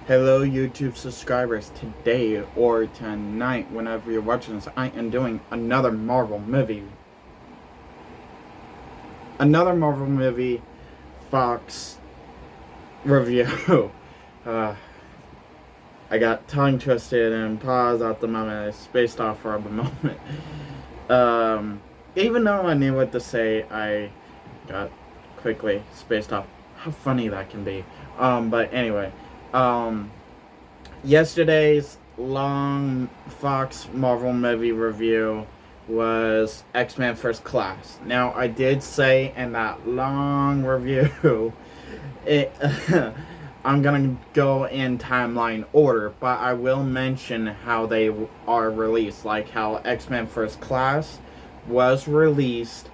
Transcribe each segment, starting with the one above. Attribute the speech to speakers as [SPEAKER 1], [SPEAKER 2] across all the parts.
[SPEAKER 1] Hello YouTube subscribers, today or tonight, whenever you're watching this, I am doing another Marvel movie. Another Marvel movie Fox review. uh, I got tongue twisted and paused at the moment. I spaced off for a moment. Even though I knew what to say, I got quickly spaced off. How funny that can be. But anyway, yesterday's long Fox Marvel movie review was X-Men First Class. Now, I did say in that long review, I'm gonna go in timeline order, but I will mention how they are released, like how X-Men First Class was released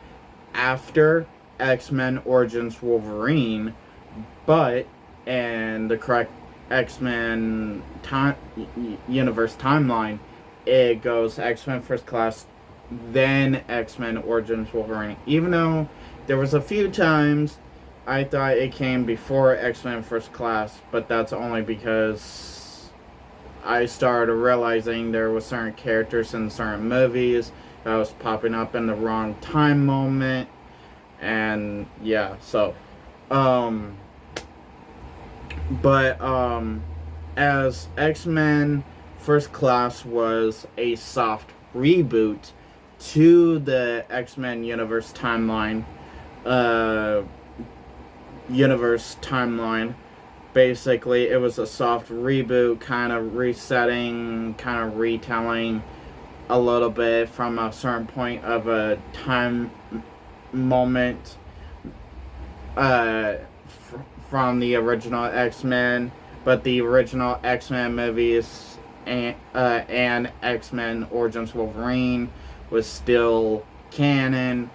[SPEAKER 1] after X-Men Origins Wolverine, but in the correct X-Men universe timeline, it goes X-Men First Class, then X-Men Origins Wolverine. Even though there was a few times I thought it came before X-Men First Class, but that's only because I started realizing there were certain characters in certain movies that was popping up in the wrong time moment, and yeah, so as X-Men First Class was a soft reboot to the X-Men universe timeline, basically it was a soft reboot, kind of resetting, kind of retelling a little bit from a certain point of a time moment from the original X-Men, but the original X-Men movies and X-Men Origins Wolverine was still canon,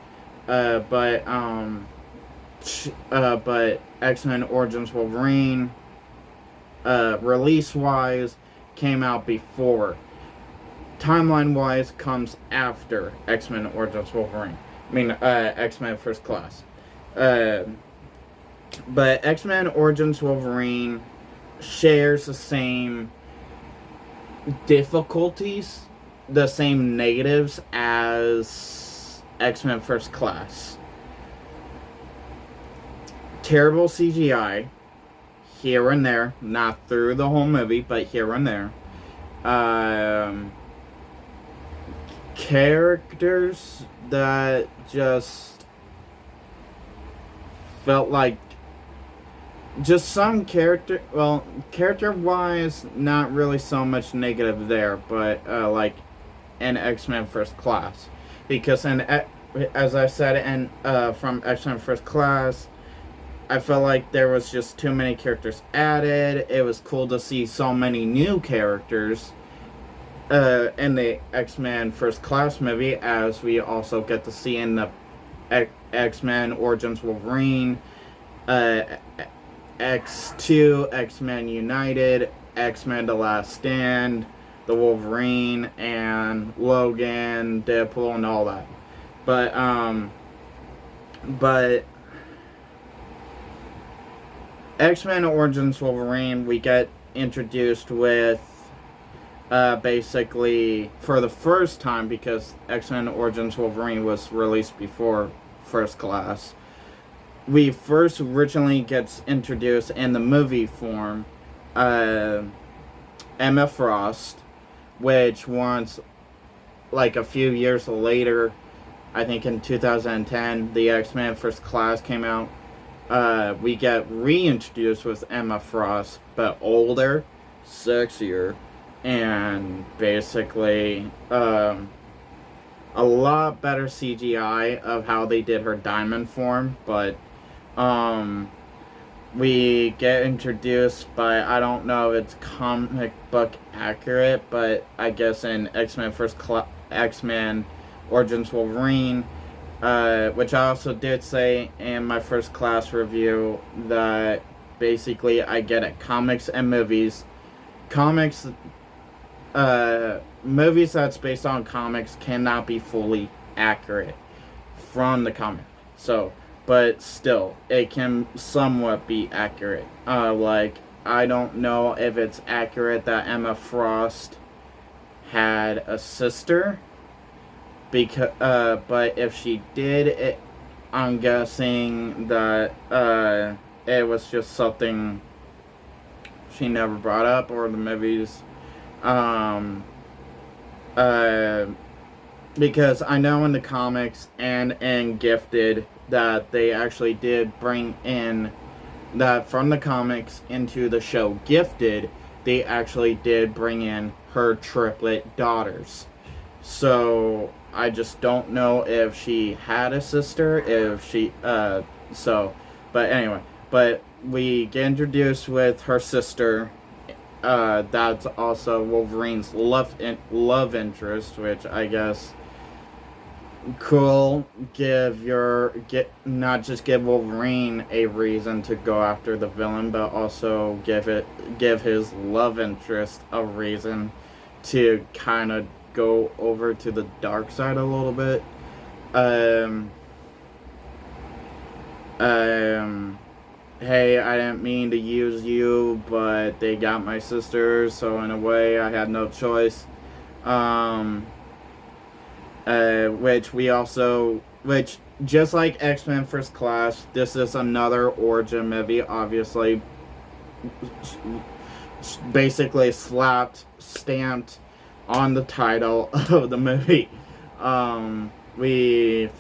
[SPEAKER 1] but X-Men Origins Wolverine, release-wise, came out before. Timeline-wise, comes after X-Men Origins Wolverine. X-Men First Class. But X-Men Origins Wolverine shares the same difficulties, the same negatives as X-Men First Class. Terrible CGI, here and there, not through the whole movie, but here and there. Characters that just felt like just some character-wise, not really so much negative there, but like in X-Men First Class, because as I said, from X-Men First Class, I felt like there was just too many characters added. It was cool to see so many new characters in the X-Men First Class movie, as we also get to see in the X-Men Origins Wolverine, X2, X-Men United, X-Men The Last Stand, the Wolverine, and Logan, Deadpool, and all that. But X-Men Origins Wolverine, we get introduced with basically for the first time, because X-Men Origins Wolverine was released before First Class. We first originally gets introduced in the movie form, Emma Frost, which once, like a few years later, I think in 2010, the X-Men First Class came out. We get reintroduced with Emma Frost, but older, sexier, and basically a lot better CGI of how they did her diamond form. But we get introduced by, I don't know if it's comic book accurate, but I guess in X-Men Origins Wolverine, which I also did say in my First Class review, that basically I get it. Comics and movies. Movies that's based on comics cannot be fully accurate from the comic. So, but still, it can somewhat be accurate. Like, I don't know if it's accurate that Emma Frost had a sister, because but if she did, I'm guessing that it was just something she never brought up, or the movies. Um, uh, because I know in the comics and in Gifted that they actually did bring in that from the comics into the show Gifted, they actually did bring in her triplet daughters. So I just don't know if she had a sister, if she but anyway, but we get introduced with her sister. That's also Wolverine's love interest, which I guess cool. Not just give Wolverine a reason to go after the villain, but also give his love interest a reason to kind of go over to the dark side a little bit. Hey, I didn't mean to use you, but they got my sister, so in a way I had no choice. Which just like X-Men First Class, this is another origin movie, obviously, basically stamped on the title of the movie. We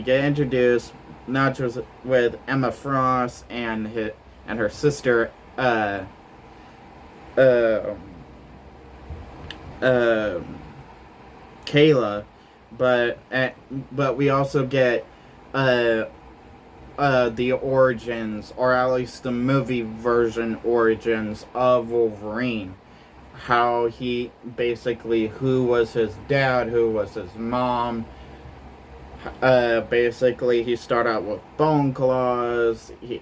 [SPEAKER 1] get introduced not just with Emma Frost and her sister, Kayla, but we also get the origins, or at least the movie version origins of Wolverine. How he basically, who was his dad, who was his mom. Basically, he started out with bone claws. He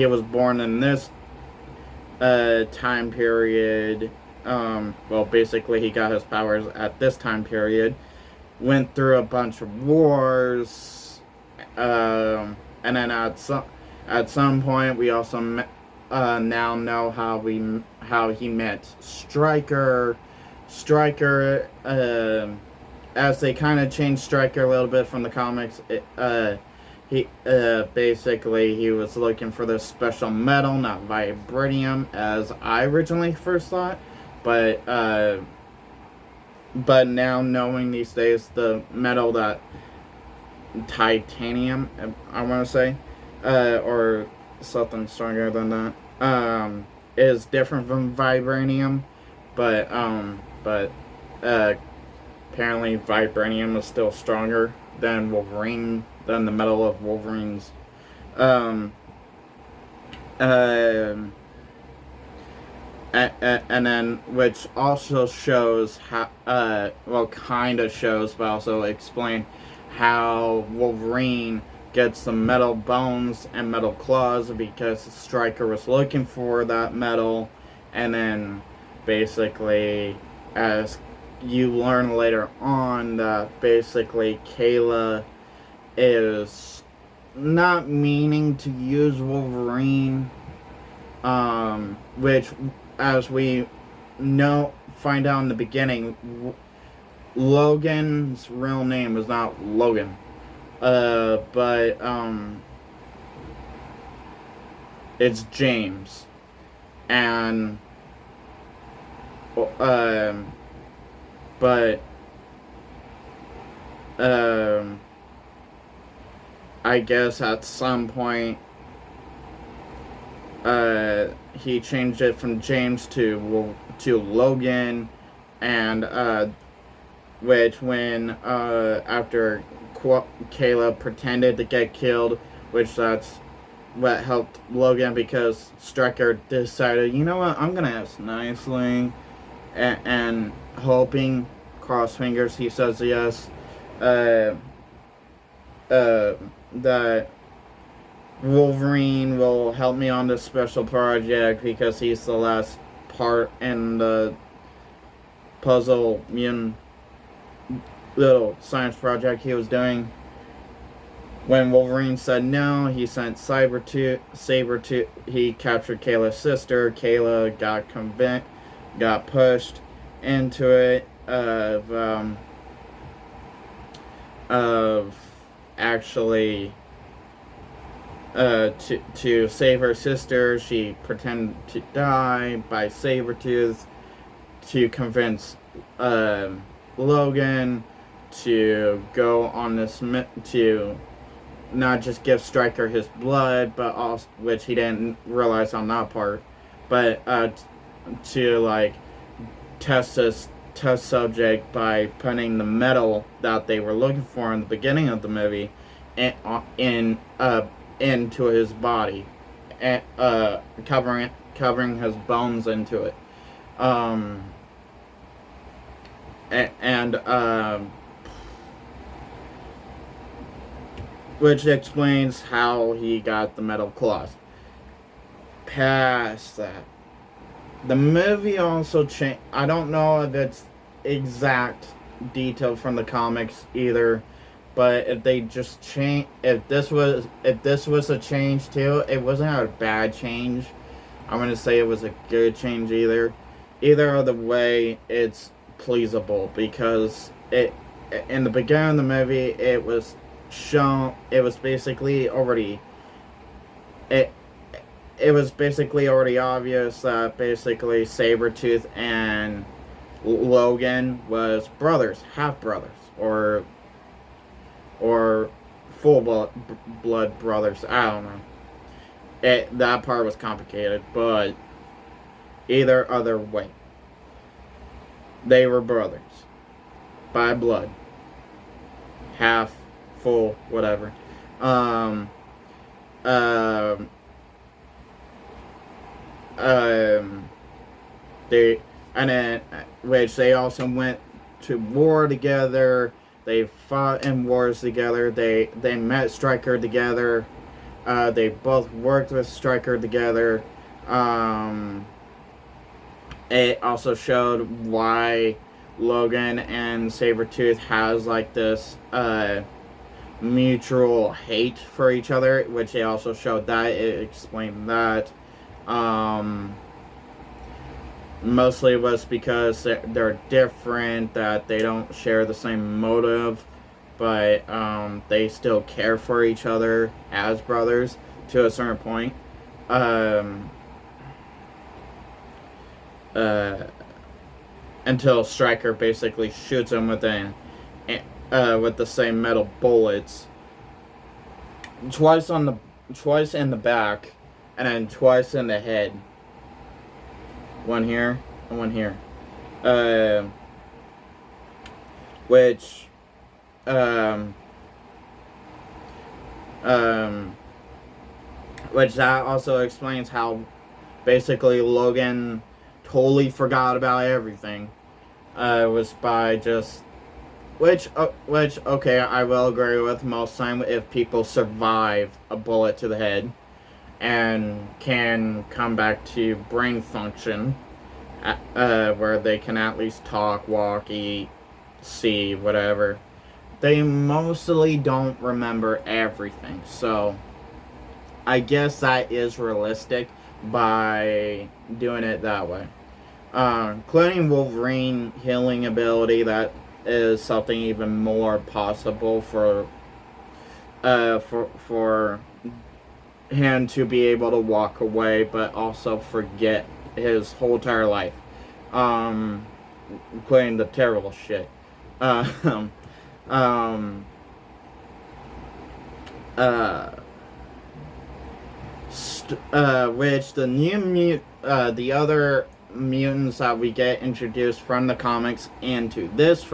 [SPEAKER 1] was born in this time period. Well, basically, he got his powers at this time period. Went through a bunch of wars, and then at some point, we also now know how he met Stryker. As they kind of changed Stryker a little bit from the comics, he was looking for this special metal, not vibranium, as I originally first thought. But now knowing these days, the metal that titanium, I want to say, or something stronger than that, is different from vibranium, but apparently vibranium is still stronger than the metal of Wolverine's. And then, which also shows how, kind of shows, but also explain how Wolverine gets the metal bones and metal claws, because Stryker was looking for that metal. And then basically, as you learn later on, that basically Kayla is not meaning to use Wolverine, which, as we find out in the beginning, Logan's real name is not Logan. But it's James. And, I guess at some point, he changed it from James to Logan, and which when after Kayla pretended to get killed, which that's what helped Logan, because Stryker decided, you know what, I'm gonna ask nicely, and hoping, cross fingers, he says yes, that Wolverine will help me on this special project, because he's the last part in the puzzle little science project he was doing. When Wolverine said no, he sent Sabretooth. He captured Kayla's sister. Kayla got pushed into it of actually to save her sister. She pretended to die by Sabretooth to convince Logan to go on this to not just give Stryker his blood, but also, which he didn't realize on that part, but to like test subject by putting the metal that they were looking for in the beginning of the movie into his body, and covering his bones into it, and which explains how he got the metal claws. Past that, the movie also changed. I don't know if it's exact detail from the comics either, but if they just change, if this was a change too, it wasn't a bad change. I'm gonna say it was a good change either. Either of the way, it's pleasable because in the beginning of the movie it was shown. It was basically already obvious that basically Sabretooth and Logan was brothers, half brothers, or full blood brothers. I don't know. That part was complicated, but either other way, they were brothers by blood, half, full, whatever. They and then which they also went to war together. They fought in wars together. They met Stryker together. They both worked with Stryker together. It also showed why Logan and Sabretooth has like this mutual hate for each other, which they also showed that. It explained that. Mostly was because they're different, that they don't share the same motive, but they still care for each other as brothers to a certain point. Until Stryker basically shoots him with the same metal bullets twice in the back, and then twice in the head. One here and one here. Which that also explains how basically Logan totally forgot about everything. Was by just which okay, I will agree with most time if people survive a bullet to the head and can come back to brain function, where they can at least talk, walk, eat, see, whatever. They mostly don't remember everything, so I guess that is realistic by doing it that way. Including Wolverine healing ability, that is something even more possible for him to be able to walk away, but also forget his whole entire life, including the terrible shit. Which the other mutants that we get introduced from the comics into this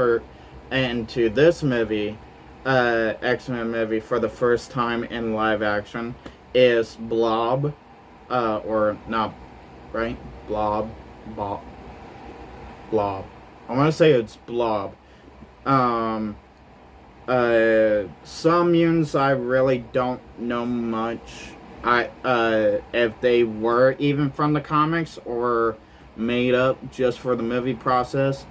[SPEAKER 1] movie, X-Men movie, for the first time in live action, is Blob, or not, right? Blob. I want to say it's Blob. Some mutants I really don't know much. If they were even from the comics or made up just for the movie process.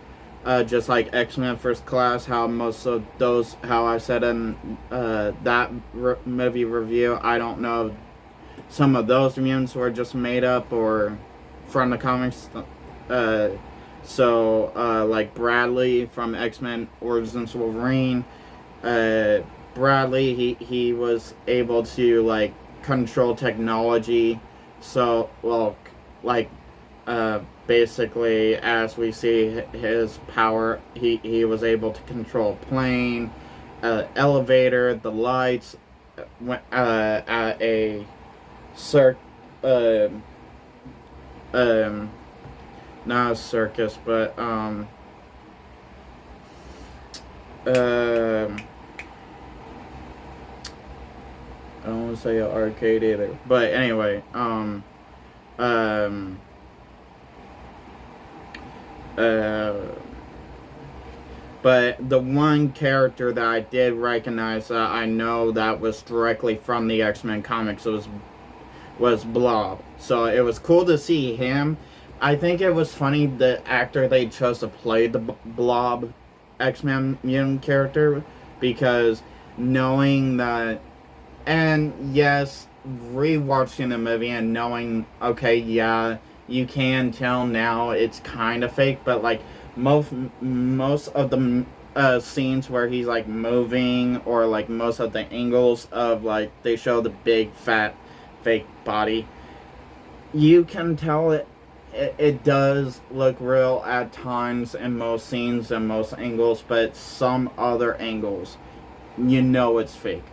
[SPEAKER 1] just like X-Men First Class, how most of those, how I said in that movie review, I don't know if some of those mutants were just made up or from the comics. Like Bradley from X-Men Origins Wolverine, Bradley, he was able to like control technology. So, well, like basically, as we see his power, he was able to control a plane, elevator, the lights, at a uh, um, not a circus, but I don't want to say an arcade either. But anyway, um, but the one character that I did recognize that I know that was directly from the X-Men comics was Blob. So it was cool to see him. I think it was funny the actor they chose to play the Blob X-Men mutant character, because knowing that, and yes, rewatching the movie and knowing, okay, yeah, you can tell now it's kind of fake, but like most of the scenes where he's like moving, or like most of the angles of like they show the big fat fake body, you can tell it does look real at times in most scenes and most angles, but some other angles, you know it's fake.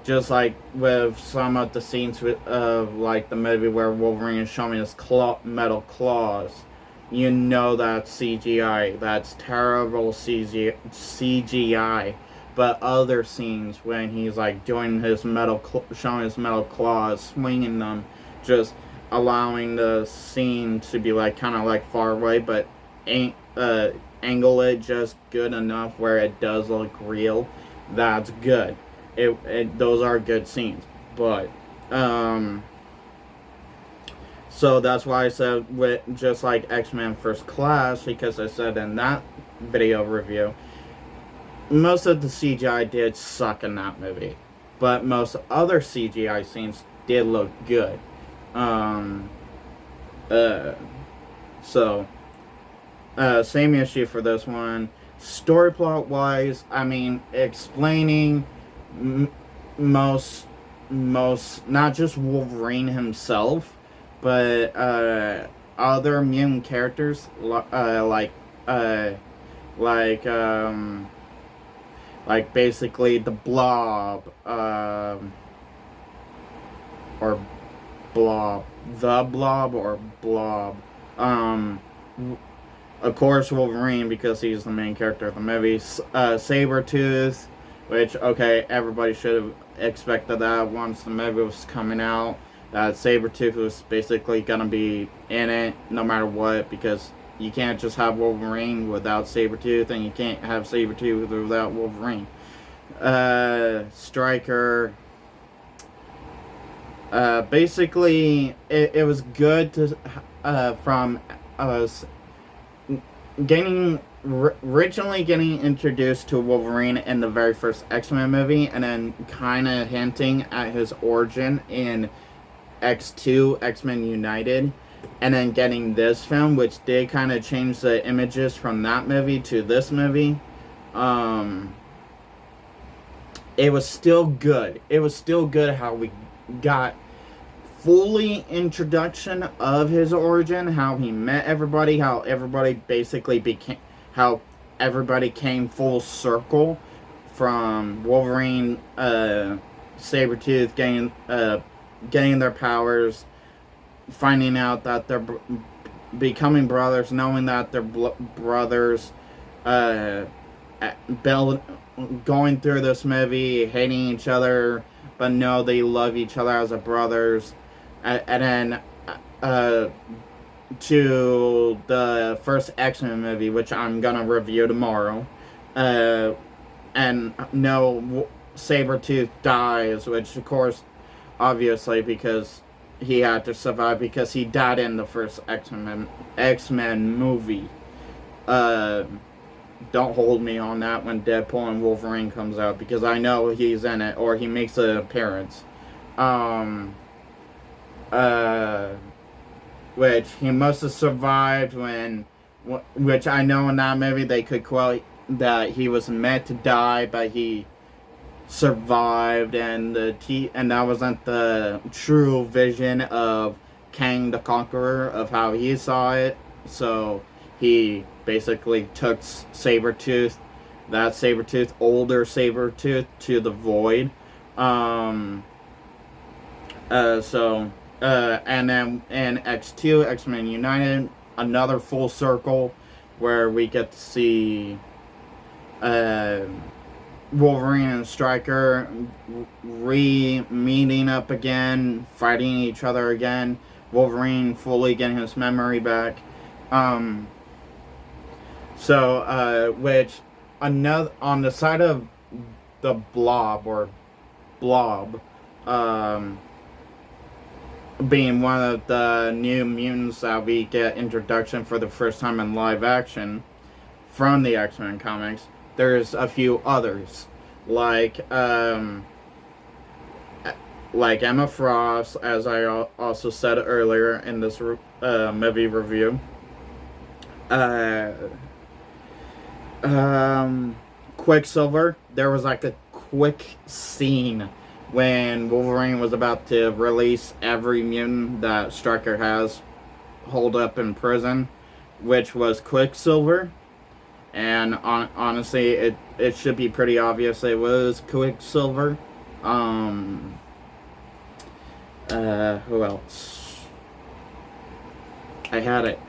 [SPEAKER 1] Just like with some of the scenes of like the movie where Wolverine is showing his metal claws, you know that's CGI. That's terrible CGI. But other scenes when he's like doing his showing his metal claws, swinging them, just allowing the scene to be like kind of like far away, but angle it just good enough where it does look real. That's good. Those are good scenes. But so that's why I said with just like X-Men First Class, because I said in that video review, most of the CGI did suck in that movie, but most other CGI scenes did look good. Same issue for this one. Story plot wise, I mean, explaining most not just Wolverine himself, but other mutant characters like basically the Blob, or Blob, the Blob, or Blob. Of course, Wolverine, because he's the main character of the movie. Sabretooth, which, okay, everybody should have expected that once the movie was coming out. That Sabretooth was basically gonna be in it no matter what, because you can't just have Wolverine without Sabretooth, and you can't have Sabretooth without Wolverine. Stryker. Basically, it was good to from us originally getting introduced to Wolverine in the very first X-Men movie, and then kind of hinting at his origin in X2, X-Men United, and then getting this film, which did kind of change the images from that movie to this movie. It was still good. It was still good how we got fully introduction of his origin, how he met everybody, how everybody basically how everybody came full circle from Wolverine, Sabretooth getting their powers, finding out that they're becoming brothers, knowing that they're brothers, going through this movie, hating each other, but no, they love each other as brothers. And then to the first X-Men movie, which I'm gonna review tomorrow, and no, Sabretooth dies, which of course, obviously, because he had to survive, because he died in the first X-Men movie. don't hold me on that when Deadpool and Wolverine comes out, because I know he's in it, or he makes an appearance. Um, uh, which he must have survived when, which I know in that movie they could quote that he was meant to die, but he survived, and and that wasn't the true vision of Kang the Conqueror of how he saw it. So he basically took older Sabretooth, to the void. Um, and then in X2, X-Men United, another full circle where we get to see uh, Wolverine and Stryker meeting up again, fighting each other again. Wolverine fully getting his memory back. Which another on the side of the Blob, being one of the new mutants that we get introduction for the first time in live action from the X-Men comics. There's a few others, like Emma Frost, as I also said earlier in this movie review. Quicksilver. There was like a quick scene when Wolverine was about to release every mutant that Stryker has holed up in prison, which was Quicksilver. And honestly, it should be pretty obvious it was Quicksilver. Who else? I had it.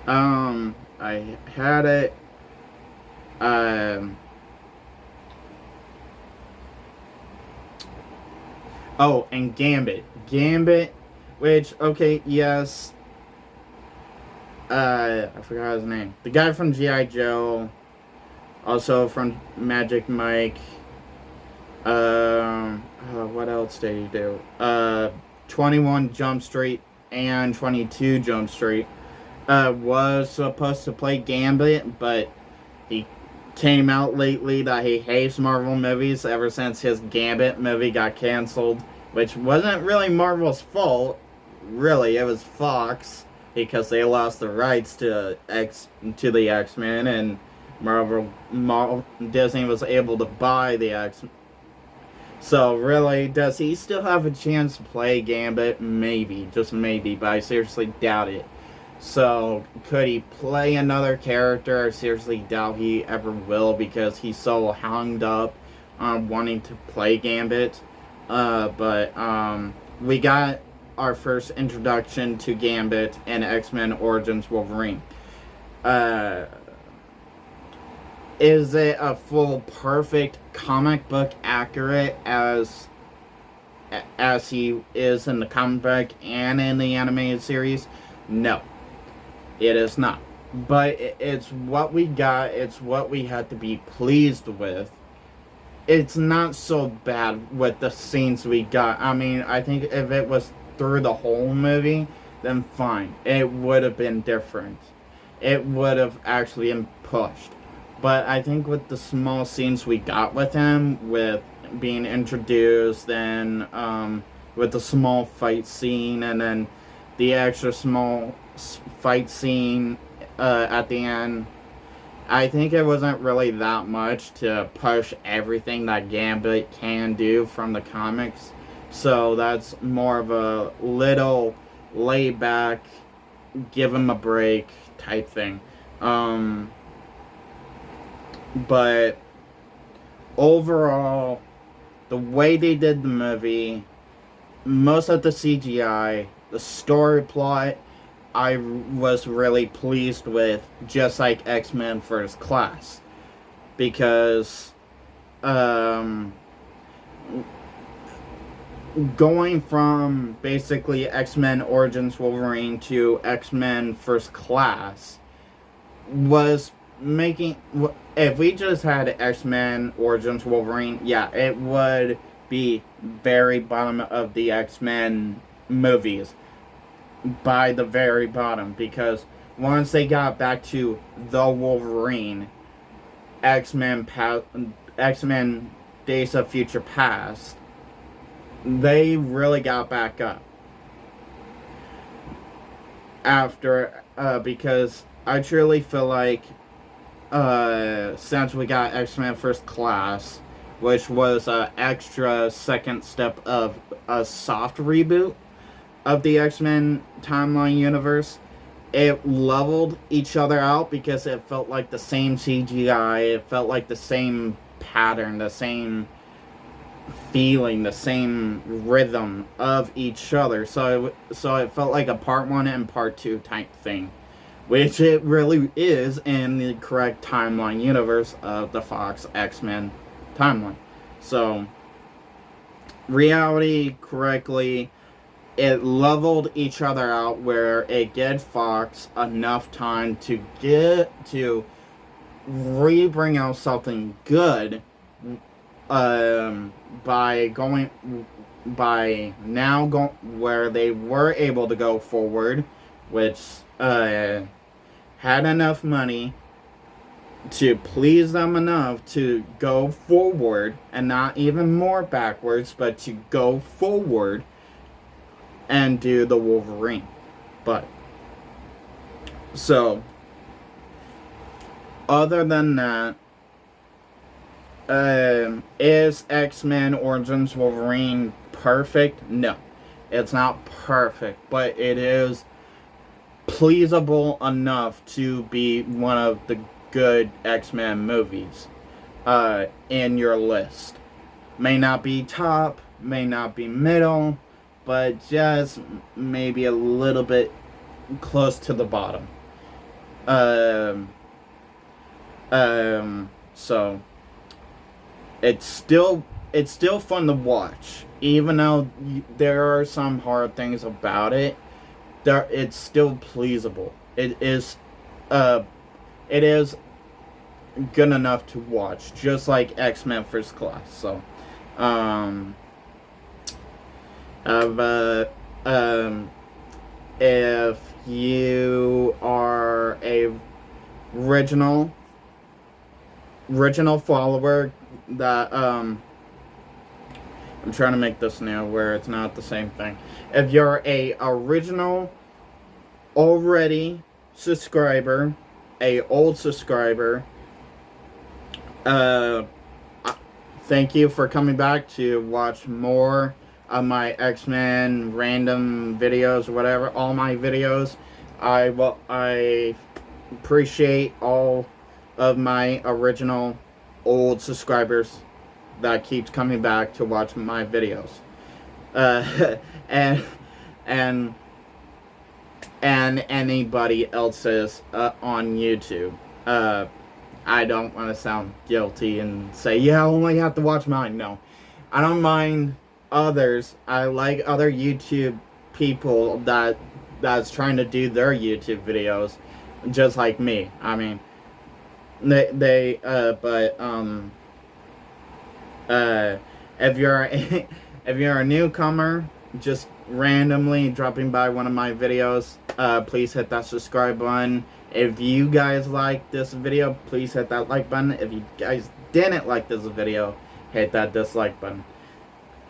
[SPEAKER 1] Oh, and Gambit. Which, okay, yes. I forgot his name. The guy from G.I. Joe. Also from Magic Mike. What else did he do? 21 Jump Street and 22 Jump Street. Was supposed to play Gambit, but he came out lately that he hates Marvel movies ever since his Gambit movie got canceled, which wasn't really Marvel's fault. Really, it was Fox, because they lost the rights to the X-Men, and Disney was able to buy the X-Men. So really, does he still have a chance to play Gambit? Maybe, just maybe, but I seriously doubt it. So, could he play another character? I seriously doubt he ever will, because he's so hung up on wanting to play Gambit. We got our first introduction to Gambit in X-Men Origins Wolverine. Is it a full, perfect, comic book accurate as he is in the comic book and in the animated series? No, it is not. But it's what we got. It's what we had to be pleased with. It's not so bad with the scenes we got. I mean, I think if it was through the whole movie, then fine. It would have been different. It would have actually been pushed. But I think with the small scenes we got with him, with being introduced, and with the small fight scene, and then the extra small fight scene at the end, I think it wasn't really that much to push everything that Gambit can do from the comics. So that's more of a little laid back, give him a break type thing. But overall, the way they did the movie, most of the CGI, the story plot, I was really pleased with, just like X-Men First Class. Because going from basically X-Men Origins Wolverine to X-Men First Class was making, if we just had X-Men Origins Wolverine, yeah, it would be very bottom of the X-Men movies, by the very bottom, because once they got back to the Wolverine, X-Men X-Men Days of Future Past, they really got back up after, because I truly feel like, since we got X-Men First Class, which was an extra second step of a soft reboot of the X-Men timeline universe, it leveled each other out because it felt like the same CGI, it felt like the same pattern, the same feeling, the same rhythm of each other. So it felt like a part 1 and part 2 type thing, which it really is in the correct timeline universe of the Fox X-Men timeline. So, reality correctly, it leveled each other out where it gave Fox enough time to bring out something good, by now where they were able to go forward, which had enough money to please them enough to go forward and not even more backwards, but to go forward and do the Wolverine. But so, other than that, is X-Men Origins Wolverine perfect? No, it's not perfect, but it is pleasable enough to be one of the good X-Men movies in your list. May not be top, may not be middle, but just maybe a little bit close to the bottom. So it's still fun to watch, even though there are some hard things about it. It's still pleasable. It is good enough to watch, just like X-Men First Class. So, if you are a original follower, that I'm trying to make this now where it's not the same thing. If you're a original already subscriber, a old subscriber, thank you for coming back to watch more of my X-Men random videos, whatever, all my videos. I appreciate all of my original old subscribers that keeps coming back to watch my videos, and anybody else's on YouTube. I don't want to sound guilty and say, yeah, I only have to watch mine. No, I don't mind others. I like other YouTube people that's trying to do their YouTube videos just like me. I mean, if you're a newcomer, just randomly dropping by one of my videos, please hit that subscribe button. If you guys like this video, please hit that like button. If you guys didn't like this video, hit that dislike button.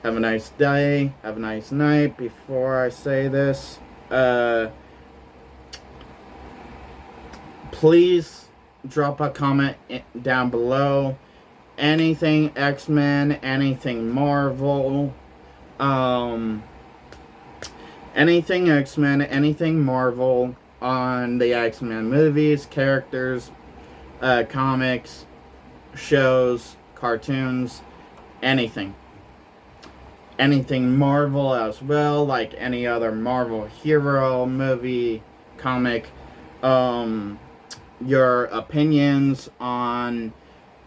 [SPEAKER 1] Have a nice day. Have a nice night. Before I say this, please drop a comment down below. Anything X-Men, anything Marvel, anything X-Men, anything Marvel on the X-Men movies, characters, comics, shows, cartoons, anything. Anything Marvel as well, like any other Marvel hero, movie, comic. Your opinions on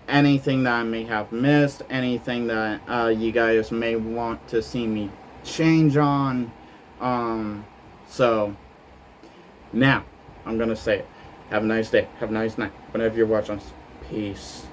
[SPEAKER 1] anything that I may have missed, anything that you guys may want to see me change on. So, now, I'm going to say it. Have a nice day. Have a nice night. Whenever you're watching this. Peace.